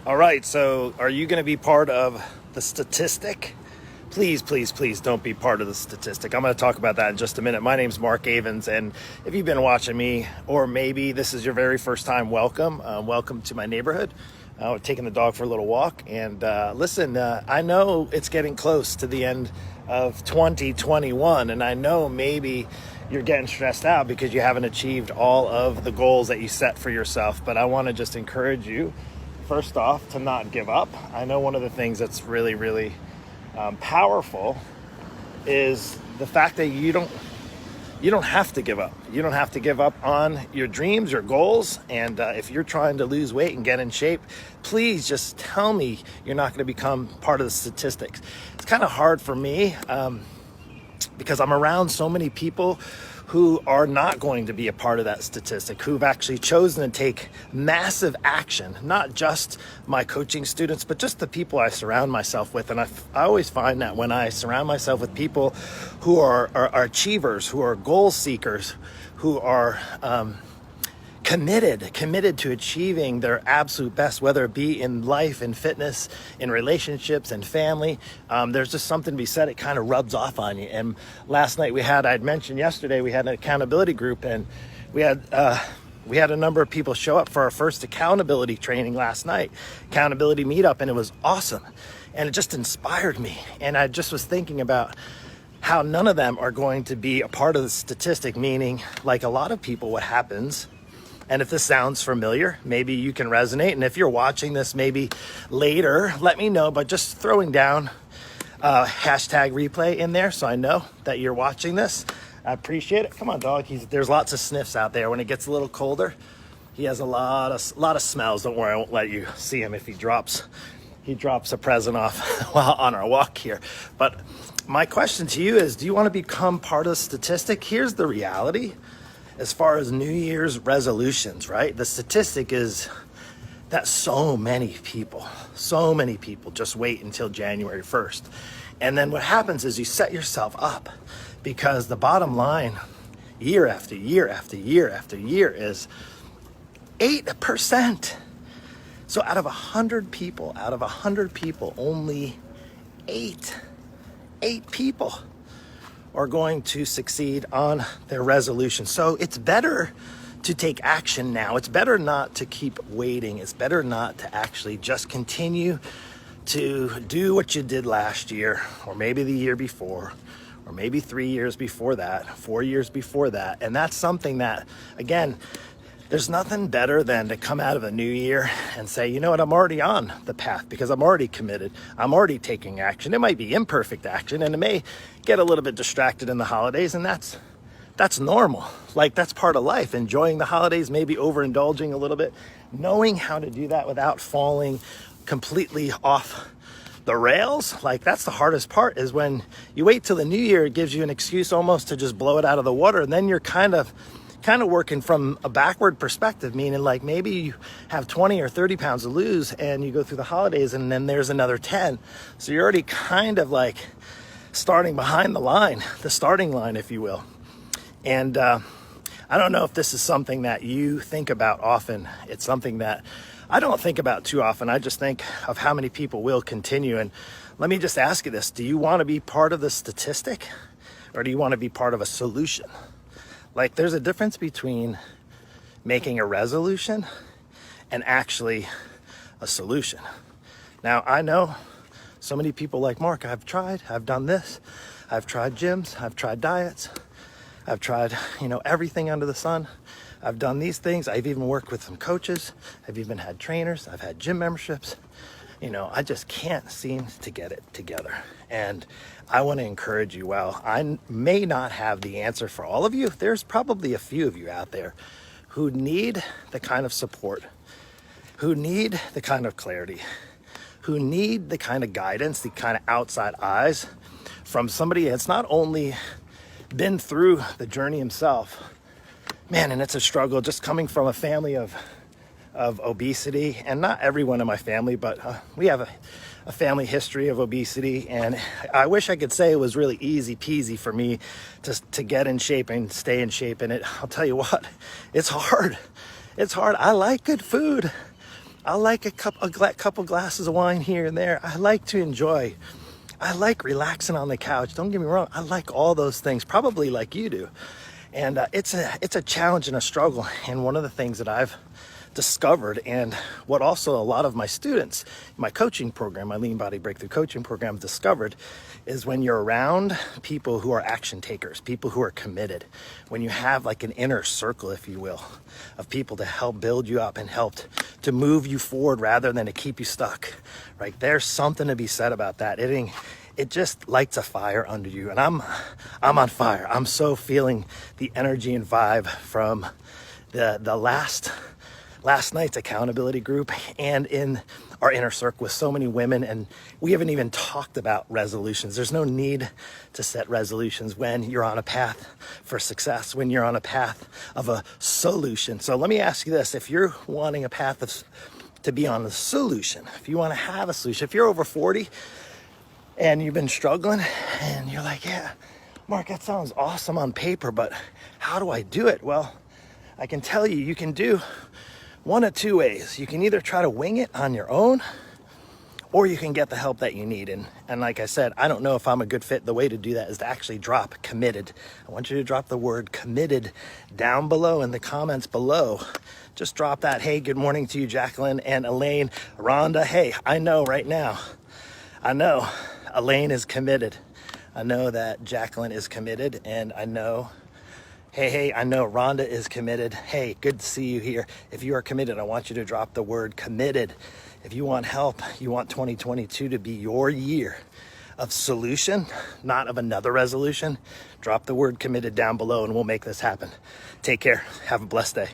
All right, so are you going to be part of the statistic? Please, please, please don't be part of the statistic. I'm going to talk about that in just a minute. My name's Mark Avens, and if you've been watching me, or maybe this is your very first time, welcome. Welcome to my neighborhood. We're taking the dog for a little walk. And listen, I know it's getting close to the end of 2021, and I know maybe you're getting stressed out because you haven't achieved all of the goals that you set for yourself. But I want to just encourage you, first off, to not give up. I know one of the things that's really, really powerful is the fact that you don't have to give up. You don't have to give up on your dreams, your goals. And if you're trying to lose weight and get in shape, please just tell me you're not going to become part of the statistics. It's kind of hard for me because I'm around so many people who are not going to be a part of that statistic, who've actually chosen to take massive action, not just my coaching students, but just the people I surround myself with. And I always find that when I surround myself with people who are achievers, who are goal seekers, who are committed to achieving their absolute best, whether it be in life, in fitness, in relationships, and family. There's just something to be said. It kind of rubs off on you. And last night I'd mentioned yesterday, we had an accountability group, and we had a number of people show up for our first accountability training last night, accountability meetup, and it was awesome. And it just inspired me. And I just was thinking about how none of them are going to be a part of the statistic, meaning, like a lot of people, what happens, and if this sounds familiar, maybe you can resonate. And if you're watching this maybe later, let me know by just throwing down hashtag replay in there so I know that you're watching this. I appreciate it. Come on, dog. There's lots of sniffs out there. When it gets a little colder, he has a lot of smells. Don't worry, I won't let you see him if he drops a present off while on our walk here. But my question to you is, do you want to become part of the statistic? Here's the reality. As far as New Year's resolutions, right? The statistic is that so many people just wait until January 1st. And then what happens is you set yourself up, because the bottom line, year after year after year after year, is 8%. So out of 100 people, only eight people are going to succeed on their resolution. So it's better to take action now. It's better not to keep waiting. It's better not to actually just continue to do what you did last year, or maybe the year before, or maybe 3 years before that, 4 years before that. And that's something that, again, there's nothing better than to come out of a new year and say, you know what, I'm already on the path because I'm already committed. I'm already taking action. It might be imperfect action, and it may get a little bit distracted in the holidays, and that's normal. Like, that's part of life. Enjoying the holidays, maybe overindulging a little bit, knowing how to do that without falling completely off the rails. Like, that's the hardest part, is when you wait till the new year. It gives you an excuse almost to just blow it out of the water, and then you're kind of working from a backward perspective, meaning like maybe you have 20 or 30 pounds to lose and you go through the holidays and then there's another 10. So you're already kind of like starting behind the starting line, if you will. And I don't know if this is something that you think about often. It's something that I don't think about too often. I just think of how many people will continue. And let me just ask you this. Do you want to be part of the statistic, or do you want to be part of a solution? Like, there's a difference between making a resolution and actually a solution. Now, I know so many people like Mark. I've done this. I've tried gyms. I've tried diets. I've tried, everything under the sun. I've done these things. I've even worked with some coaches. I've even had trainers. I've had gym memberships. I just can't seem to get it together. And I want to encourage you, while I may not have the answer for all of you, there's probably a few of you out there who need the kind of support, who need the kind of clarity, who need the kind of guidance, the kind of outside eyes from somebody that's not only been through the journey himself, man, and it's a struggle, just coming from a family of obesity, and not everyone in my family, but we have a family history of obesity, and I wish I could say it was really easy peasy for me to get in shape and stay in shape. And I'll tell you what, it's hard. I like good food. I like a couple glasses of wine here and there. I like to enjoy. I like relaxing on the couch. Don't get me wrong. I like all those things, probably like you do. And it's a challenge and a struggle. And one of the things that I've discovered, and what also a lot of my students, my coaching program, my Lean Body Breakthrough coaching program, discovered, is when you're around people who are action takers, people who are committed, when you have like an inner circle, if you will, of people to help build you up and help to move you forward rather than to keep you stuck, right? There's something to be said about that. It just lights a fire under you, and I'm on fire. I'm so feeling the energy and vibe from the last night's accountability group and in our inner circle with so many women. And we haven't even talked about resolutions. There's no need to set resolutions when you're on a path for success, when you're on a path of a solution. So let me ask you this: if you're wanting a path to be on the solution, if you want to have a solution, if you're over 40 and you've been struggling and you're like, yeah, Mark, that sounds awesome on paper, but how do I do it? Well, I can tell you, you can do one of two ways. You can either try to wing it on your own, or you can get the help that you need. And like I said, I don't know if I'm a good fit. The way to do that is to actually drop committed. I want you to drop the word committed down below in the comments below. Just drop that. Hey, good morning to you, Jacqueline and Elaine. Rhonda, hey, I know right now, I know Elaine is committed. I know that Jacqueline is committed, and I know, hey, I know Rhonda is committed. Hey, good to see you here. If you are committed, I want you to drop the word committed. If you want help, you want 2022 to be your year of solution, not of another resolution, drop the word committed down below and we'll make this happen. Take care. Have a blessed day.